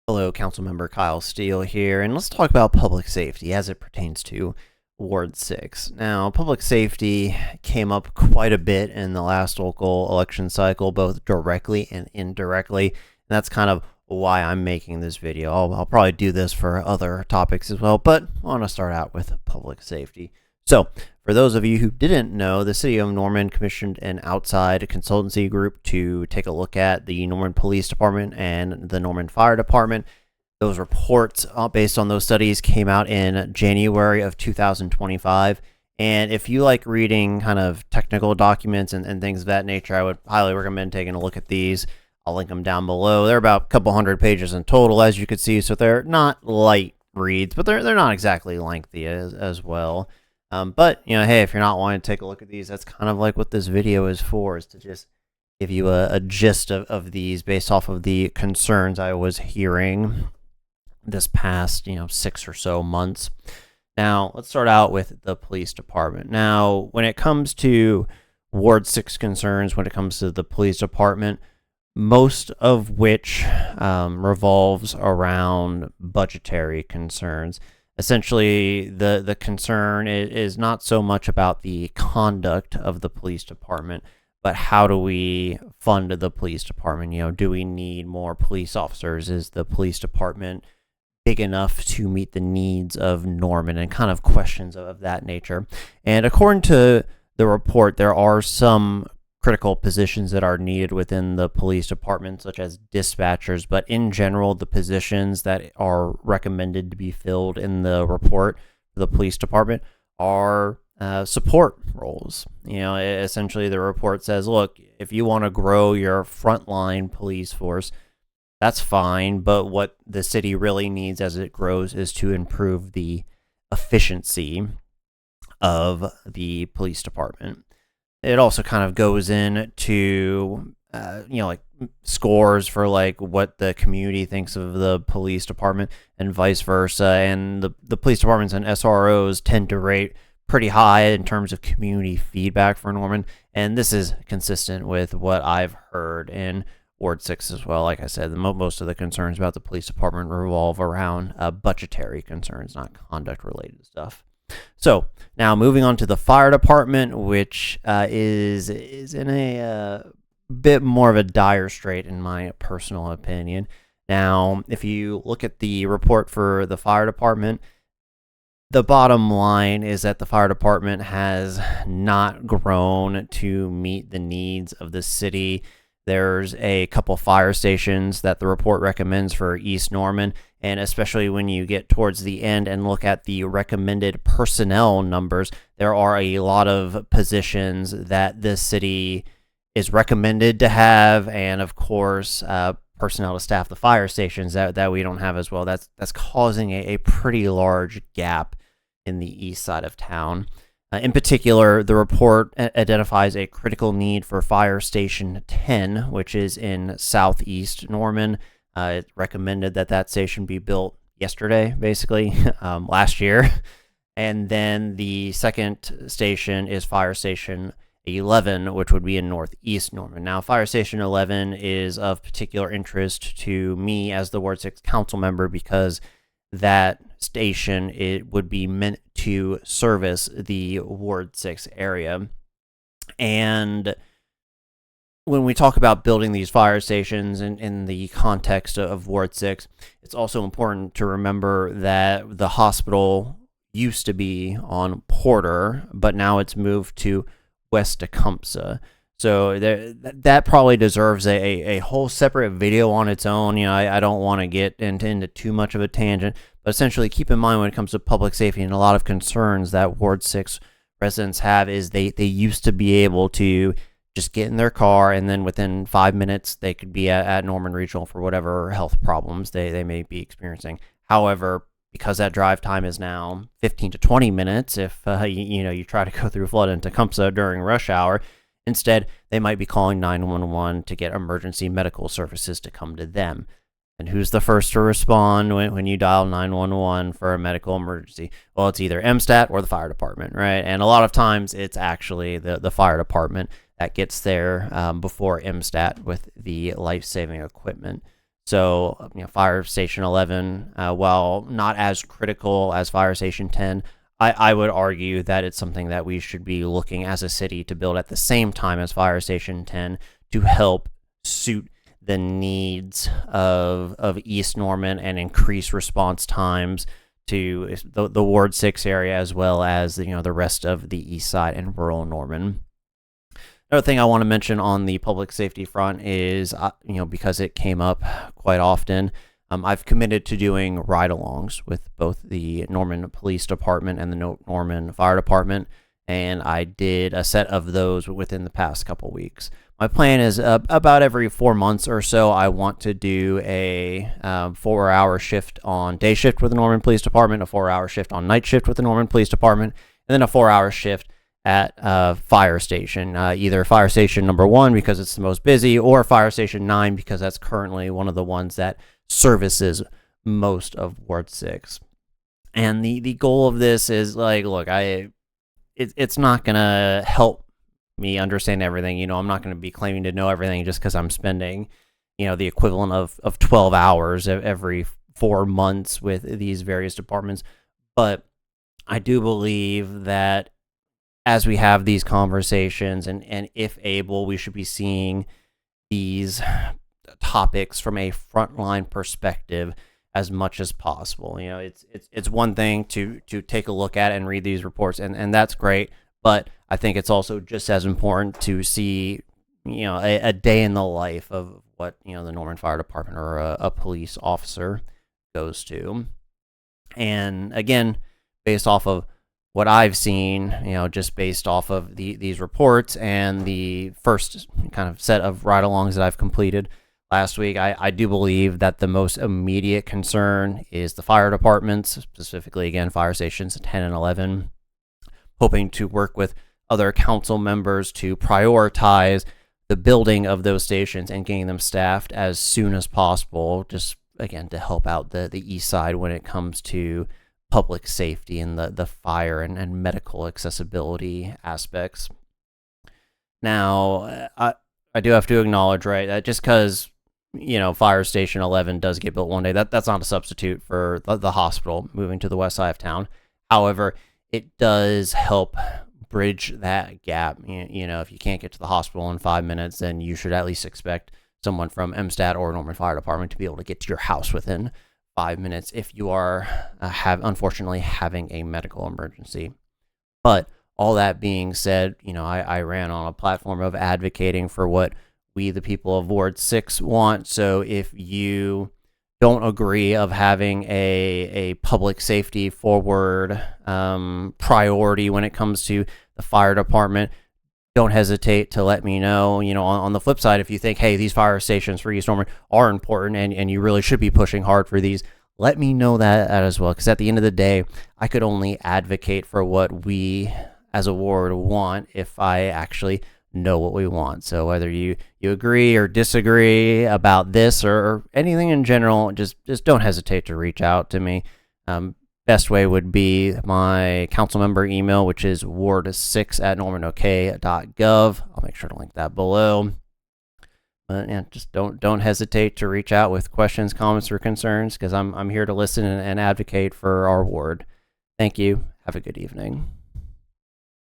Hello, Councilmember Kyle Steele here, and let's talk about public safety as it pertains to Ward 6. Now, public safety came up quite a bit in the last local election cycle, both directly and indirectly, and that's kind of why I'm making this video. I'll probably do this for other topics as well, but I want to start out with public safety. So, for those of you who didn't know, the City of Norman commissioned an outside consultancy group to take a look at the Norman Police Department and the Norman Fire Department. Those reports, based on those studies, came out in January of 2025. And if you like reading kind of technical documents and things of that nature, I would highly recommend taking a look at these. I'll link them down below. They're about a couple hundred pages in total, as you can see, so they're not light reads, but they're not exactly lengthy as well. But, hey, if you're not wanting to take a look at these, that's kind of like what this video is for, is to just give you a gist of these based off of the concerns I was hearing this past, 6 or so months. Now, let's start out with the police department. Now, when it comes to Ward 6 concerns, when it comes to the police department, most of which revolves around budgetary concerns. Essentially, the concern is not so much about the conduct of the police department, but how do we fund the police department? Do we need more police officers? Is the police department big enough to meet the needs of Norman, and kind of questions of that nature? And according to the report, there are some critical positions that are needed within the police department, such as dispatchers, but in general, the positions that are recommended to be filled in the report for the police department are support roles. Essentially, the report says, look, if you want to grow your frontline police force, that's fine, but what the city really needs as it grows is to improve the efficiency of the police department. It also kind of goes into, like scores for like what the community thinks of the police department and vice versa. And the police departments and SROs tend to rate pretty high in terms of community feedback for Norman. And this is consistent with what I've heard in Ward 6 as well. Like I said, most of the concerns about the police department revolve around budgetary concerns, not conduct related stuff. So now moving on to the fire department, which is in a bit more of a dire strait in my personal opinion. Now, if you look at the report for the fire department, the bottom line is that the fire department has not grown to meet the needs of the city. There's a couple fire stations that the report recommends for East Norman, and especially when you get towards the end and look at the recommended personnel numbers, there are a lot of positions that this city is recommended to have, and of course, personnel to staff the fire stations that we don't have as well. That's causing a pretty large gap in the east side of town. In particular, the report identifies a critical need for Fire Station 10, which is in southeast Norman. It recommended that station be built yesterday, basically, last year. And then the second station is Fire Station 11, which would be in northeast Norman. Now, Fire Station 11 is of particular interest to me as the Ward 6 council member, because that station, it would be meant to service the Ward 6 area. And when we talk about building these fire stations in the context of Ward 6, it's also important to remember that the hospital used to be on Porter, but now it's moved to West Tecumseh. So that probably deserves a whole separate video on its own. I don't want to get into too much of a tangent, but essentially keep in mind when it comes to public safety and a lot of concerns that Ward 6 residents have is they used to be able to just get in their car, and then within 5 minutes they could be at Norman Regional for whatever health problems they may be experiencing. However, because that drive time is now 15 to 20 minutes, if you try to go through Flood and Tecumseh during rush hour, instead, they might be calling 911 to get emergency medical services to come to them. And who's the first to respond when you dial 911 for a medical emergency? Well, it's either MSTAT or the fire department, right? And a lot of times it's actually the fire department that gets there before MSTAT with the life-saving equipment. So, Fire Station 11, while not as critical as Fire Station 10, I would argue that it's something that we should be looking as a city to build at the same time as Fire Station 10 to help suit the needs of East Norman and increase response times to the Ward 6 area, as well as the rest of the east side and rural Norman. Another thing I want to mention on the public safety front is, because it came up quite often, I've committed to doing ride-alongs with both the Norman Police Department and the Norman Fire Department, and I did a set of those within the past couple weeks. My plan is about every 4 months or so, I want to do a 4-hour shift on day shift with the Norman Police Department, a 4-hour shift on night shift with the Norman Police Department, and then a 4-hour shift at Fire Station, either Fire Station number 1 because it's the most busy, or Fire Station 9 because that's currently one of the ones that services most of Ward 6. And the goal of this is, look, it's not gonna help me understand everything. I'm not gonna be claiming to know everything just because I'm spending, the equivalent of 12 hours every 4 months with these various departments. But I do believe that as we have these conversations, and if able, we should be seeing these topics from a frontline perspective as much as possible. It's one thing to take a look at and read these reports, and that's great, but I think it's also just as important to see a day in the life of what the Norman Fire Department or a police officer goes to. And again, based off of what I've seen, just based off of these reports and the first kind of set of ride-alongs that I've completed last week, I do believe that the most immediate concern is the fire departments, specifically, again, fire stations 10 and 11, hoping to work with other council members to prioritize the building of those stations and getting them staffed as soon as possible, just, again, to help out the east side when it comes to public safety and the fire and medical accessibility aspects. Now, I do have to acknowledge, right, that just because Fire Station 11 does get built one day, that's not a substitute for the hospital moving to the west side of town. However, it does help bridge that gap. If you can't get to the hospital in 5 minutes, then you should at least expect someone from MSTAT or Norman Fire Department to be able to get to your house within 5 minutes if you are unfortunately having a medical emergency. But all that being said, I ran on a platform of advocating for what we, the people of Ward 6, want. So if you don't agree of having a public safety forward priority when it comes to the fire department, don't hesitate to let me know. On the flip side, if you think, hey, these fire stations for East Norman are important and you really should be pushing hard for these, let me know that as well. Because at the end of the day, I could only advocate for what we as a ward want if I actually know what we want. So whether you agree or disagree about this or anything in general, just don't hesitate to reach out to me. Best way would be my council member email, which is ward6@normanok.gov. I'll make sure to link that below. But yeah, just don't hesitate to reach out with questions, comments, or concerns, because I'm here to listen and advocate for our ward. Thank you. Have a good evening.